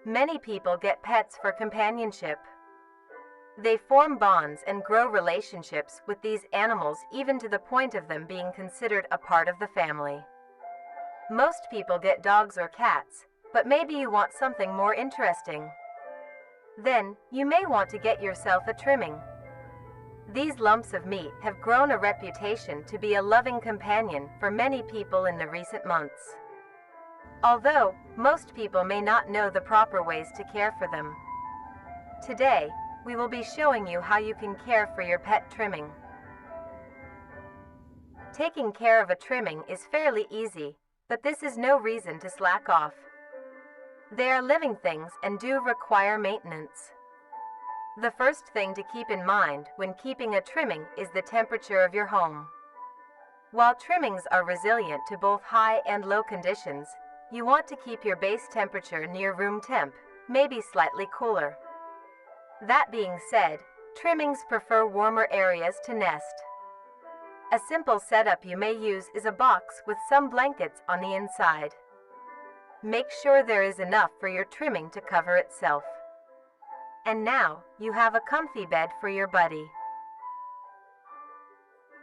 Many people get pets for companionship. They form bonds and grow relationships with these animals, even to the point of them being considered a part of the family. Most people get dogs or cats, but maybe you want something more interesting. Then, you may want to get yourself a trimming. These lumps of meat have grown a reputation to be a loving companion for many people in the recent months. Although, most people may not know the proper ways to care for them. Today, we will be showing you how you can care for your pet trimming. Taking care of a trimming is fairly easy, but this is no reason to slack off. They are living things and do require maintenance. The first thing to keep in mind when keeping a trimming is the temperature of your home. While trimmings are resilient to both high and low conditions, you want to keep your base temperature near room temp, maybe slightly cooler. That being said, trimmings prefer warmer areas to nest. A simple setup you may use is a box with some blankets on the inside. Make sure there is enough for your trimming to cover itself. And now, you have a comfy bed for your buddy.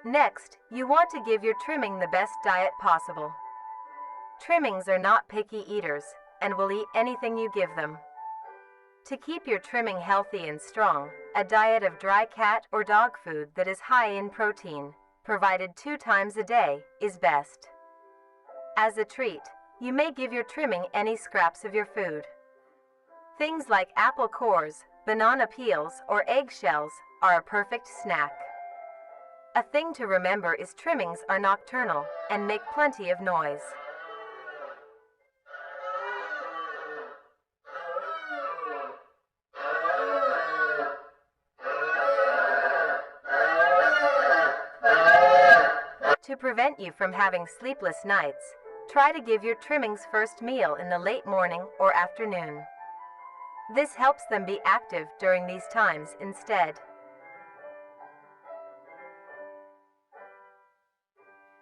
Next, you want to give your trimming the best diet possible. Trimmings are not picky eaters, and will eat anything you give them. To keep your trimming healthy and strong, a diet of dry cat or dog food that is high in protein, provided 2 times a day, is best. As a treat, you may give your trimming any scraps of your food. Things like apple cores, banana peels, or eggshells are a perfect snack. A thing to remember is trimmings are nocturnal and make plenty of noise. To prevent you from having sleepless nights, try to give your trimmings first meal in the late morning or afternoon. This helps them be active during these times instead.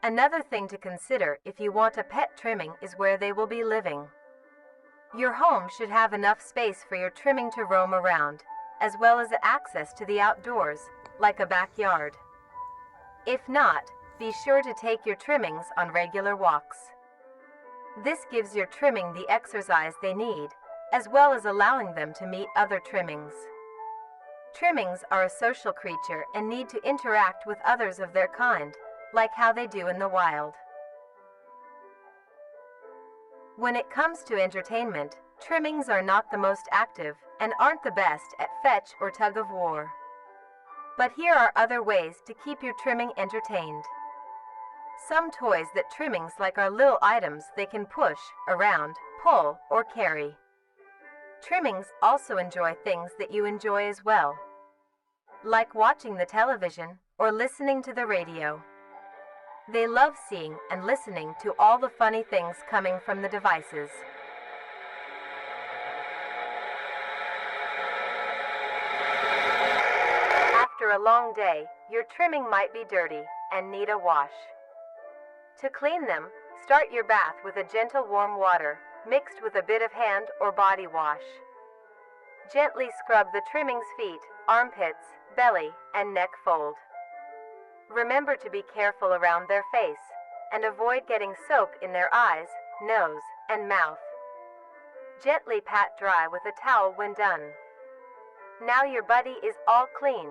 Another thing to consider if you want a pet trimming is where they will be living. Your home should have enough space for your trimming to roam around, as well as access to the outdoors, like a backyard. If not, be sure to take your trimmings on regular walks. This gives your trimming the exercise they need, as well as allowing them to meet other trimmings. Trimmings are a social creature and need to interact with others of their kind, like how they do in the wild. When it comes to entertainment, trimmings are not the most active and aren't the best at fetch or tug of war. But here are other ways to keep your trimming entertained. Some toys that trimmings like are little items they can push, around, pull, or carry. Trimmings also enjoy things that you enjoy as well, like watching the television or listening to the radio. They love seeing and listening to all the funny things coming from the devices. After a long day, your trimming might be dirty and need a wash. To clean them, start your bath with a gentle warm water, mixed with a bit of hand or body wash. Gently scrub the trimming's feet, armpits, belly, and neck fold. Remember to be careful around their face, and avoid getting soap in their eyes, nose, and mouth. Gently pat dry with a towel when done. Now your buddy is all clean.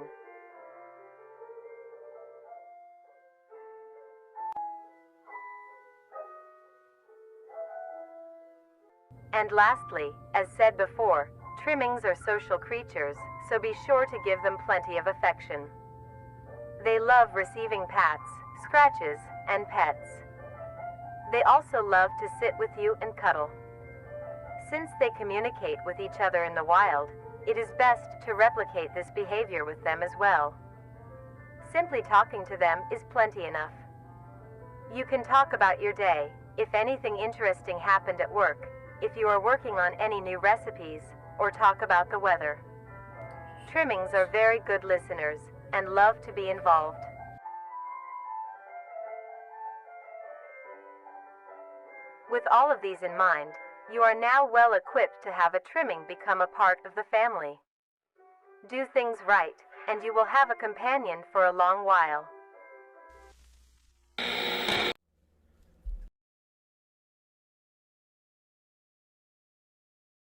And lastly, as said before, trimmings are social creatures, so be sure to give them plenty of affection. They love receiving pats, scratches, and pets. They also love to sit with you and cuddle. Since they communicate with each other in the wild, it is best to replicate this behavior with them as well. Simply talking to them is plenty enough. You can talk about your day, if anything interesting happened at work, if you are working on any new recipes, or talk about the weather. Trimmings are very good listeners and love to be involved. With all of these in mind, You are now well equipped to have a trimming become a part of the family. Do things right, and you will have a companion for a long while.